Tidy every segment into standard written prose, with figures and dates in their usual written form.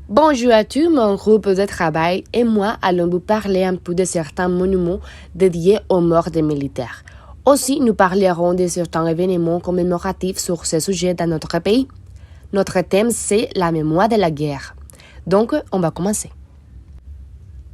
Bonjour à tous, mon groupe de travail et moi allons vous parler un peu de certains monuments dédiés aux morts des militaires. Aussi, nous parlerons de certains événements commémoratifs sur ce sujet dans notre pays. Notre thème, c'est la mémoire de la guerre. Donc, on va commencer.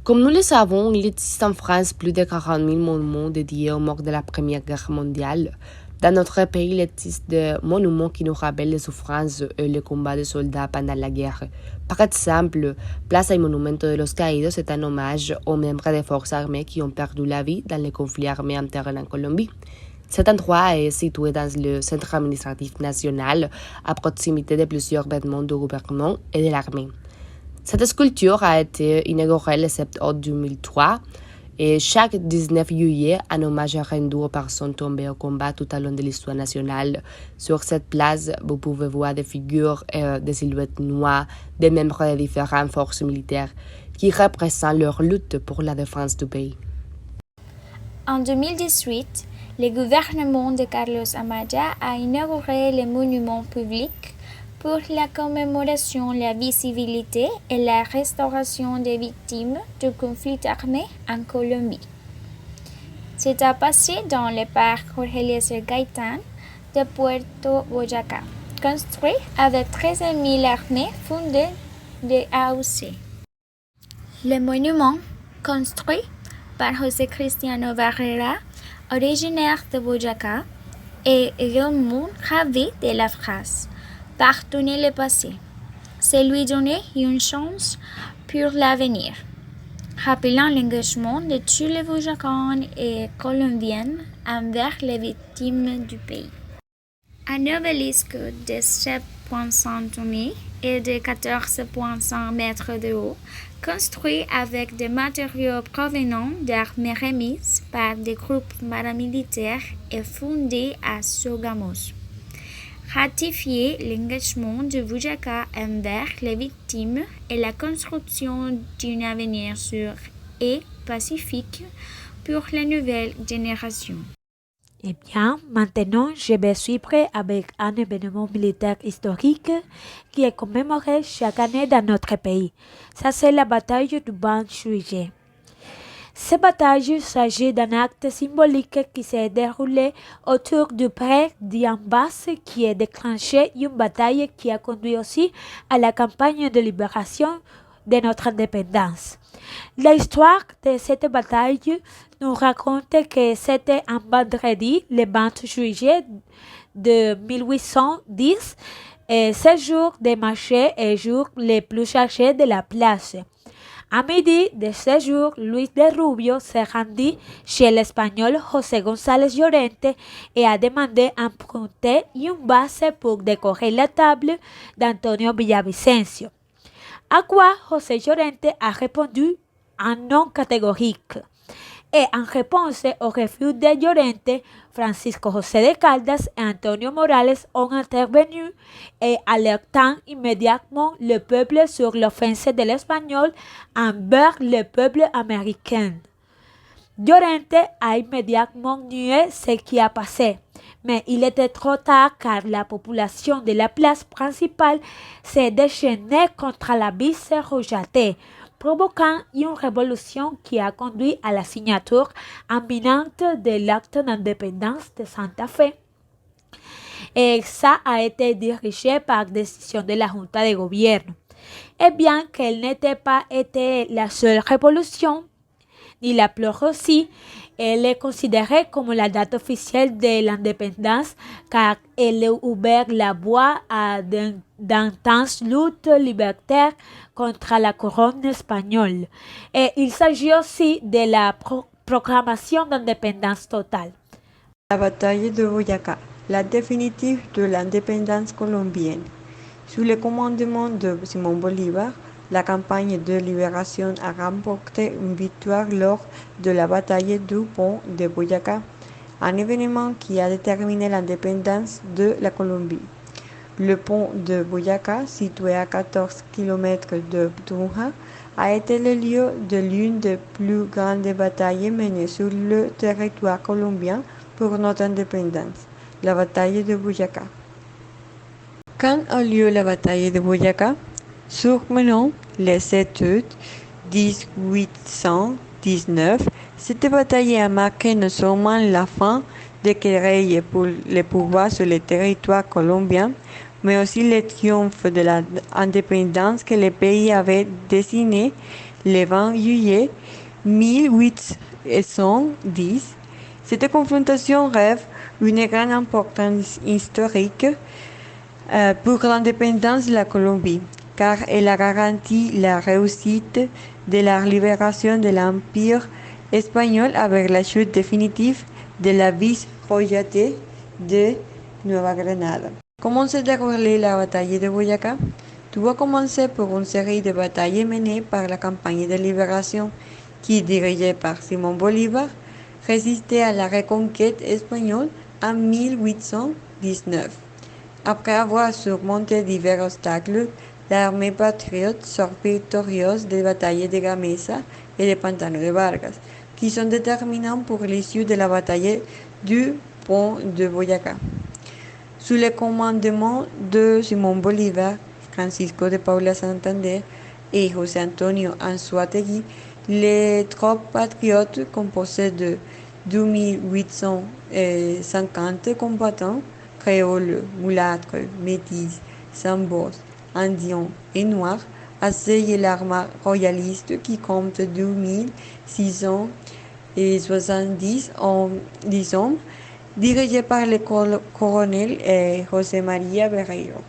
Comme nous le savons, il existe en France plus de 40 000 monuments dédiés aux morts de la Première Guerre mondiale. Dans notre pays, il existe des monuments qui nous rappellent les souffrances et les combats des soldats pendant la guerre. Par exemple, Plaza y Monumento de los Caídos est un hommage aux membres des forces armées qui ont perdu la vie dans les conflits armés internes en Colombie. Cet endroit est situé dans le centre administratif national, à proximité de plusieurs bâtiments du gouvernement et de l'armée. Cette sculpture a été inaugurée le 7 août 2003 et chaque 19 juillet, un hommage est rendu aux personnes tombées au combat tout au long de l'histoire nationale. Sur cette place, vous pouvez voir des figures et des silhouettes noires des membres des différentes forces militaires qui représentent leur lutte pour la défense du pays. En 2018, le gouvernement de Carlos Amaya a inauguré les monuments publics pour la commémoration, la visibilité et la restauration des victimes du conflit armé en Colombie. C'est à passé dans le parc Jorge Eliezer Gaitán de Puerto Boyacá, construit avec 13 000 armées fondées de AUC. Le monument, construit par José Cristiano Barrera, originaire de Boyacá, est également gravé de la phrase « Pardonnez le passé, c'est lui donner une chance pour l'avenir », rappelant l'engagement de tous les Boyacans et Colombiens envers les victimes du pays. Un obélisque de 7,5 tonnes et de 14,5 mètres de haut, construit avec des matériaux provenant d'armes remises par des groupes paramilitaires et fondé à Sogamoso. Ratifier l'engagement de Boyacá envers les victimes et la construction d'un avenir sûr et pacifique pour les nouvelles générations. Eh bien, maintenant, je vais suivre avec un événement militaire historique qui est commémoré chaque année dans notre pays. Ça, c'est la bataille du 20 juillet. Cette bataille s'agit d'un acte symbolique qui s'est déroulé autour du pré d'Ambas qui a déclenché une bataille qui a conduit aussi à la campagne de libération de notre indépendance. L'histoire de cette bataille nous raconte que c'était un vendredi, le 20 juillet de 1810, et ce jour de marché est le jour le plus chargé de la place. À midi de ce jour, Luis de Rubio se rendit chez l'Espagnol José González Llorente et a demandé d'emprunter une base pour décorer la table d'Antonio Villavicencio. À quoi José Llorente a répondu un non catégorique. Et en réponse au refus de Llorente, Francisco José de Caldas et Antonio Morales ont intervenu et alertant immédiatement le peuple sur l'offense de l'Espagnol envers le peuple américain. Llorente a immédiatement nié ce qui a passé, mais il était trop tard car la population de la place principale s'est déchaînée contre la vice rejetée, provoquant une révolution qui a conduit à la signature imminente de l'acte d'indépendance de Santa Fe. Et ça a été dirigé par décision de la Junta de Gobierno. Et bien qu'elle n'était pas été la seule révolution, ni la plus aussi, elle est considérée comme la date officielle de l'indépendance car elle a ouvert la voie à d'intenses luttes libertaires contre la couronne espagnole. Et il s'agit aussi de la proclamation d'indépendance totale. La bataille de Boyacá, la définitive de l'indépendance colombienne. Sous le commandement de Simón Bolívar, la campagne de libération a remporté une victoire lors de la bataille du pont de Boyacá, un événement qui a déterminé l'indépendance de la Colombie. Le pont de Boyacá, situé à 14 km de Tunja, a été le lieu de l'une des plus grandes batailles menées sur le territoire colombien pour notre indépendance, la bataille de Boyacá. Quand a lieu la bataille de Boyacá? Surprenant le 7 août 1819, cette bataille a marqué non seulement la fin des querelles pour le pouvoir sur le territoire colombien, mais aussi le triomphe de l'indépendance que le pays avait désigné le 20 juillet 1810. Cette confrontation rêve une grande importance historique pour l'indépendance de la Colombie, car elle a garanti la réussite de la libération de l'Empire espagnol avec la chute définitive de la vice-royauté de Nueva Granada. Comment s'est déroulée la bataille de Boyacá? Tout a commencé par une série de batailles menées par la campagne de libération qui, dirigée par Simón Bolívar, résistait à la reconquête espagnole en 1819. Après avoir surmonté divers obstacles, l'armée patriote sort victorieuse des batailles de Gamesa et de Pantano de Vargas, qui sont déterminants pour l'issue de la bataille du pont de Boyacá. Sous le commandement de Simón Bolívar, Francisco de Paula Santander et José Antonio Anzoátegui, les troupes patriotes composées de 2850 combattants, créoles, mulâtres, métis, zambos, indiens et noirs, asseyent l'armée royaliste qui compte 2670 hommes, dirigée par le colonel José María Berreiro.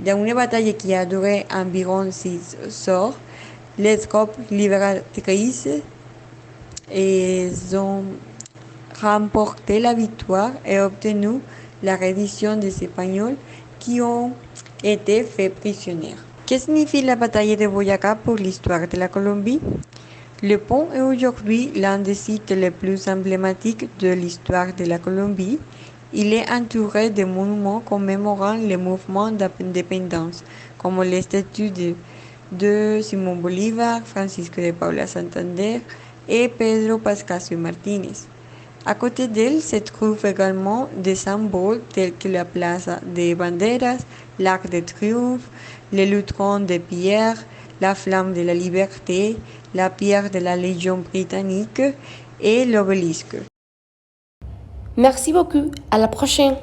Dans une bataille qui a duré environ 6 heures, les troupes libératrices ont remporté la victoire et obtenu la reddition des Espagnols qui ont été faits prisonniers. Que signifie la bataille de Boyacá pour l'histoire de la Colombie? Le pont est aujourd'hui l'un des sites les plus emblématiques de l'histoire de la Colombie. Il est entouré de monuments commémorant le mouvement d'indépendance, comme les statues de Simón Bolívar, Francisco de Paula Santander et Pedro Pascasio Martínez. À côté d'elle se trouvent également des symboles tels que la Plaza de Banderas, l'Arc de Triomphe, le lutrin de pierre, la flamme de la liberté, la pierre de la Légion britannique et l'obélisque. Merci beaucoup. À la prochaine.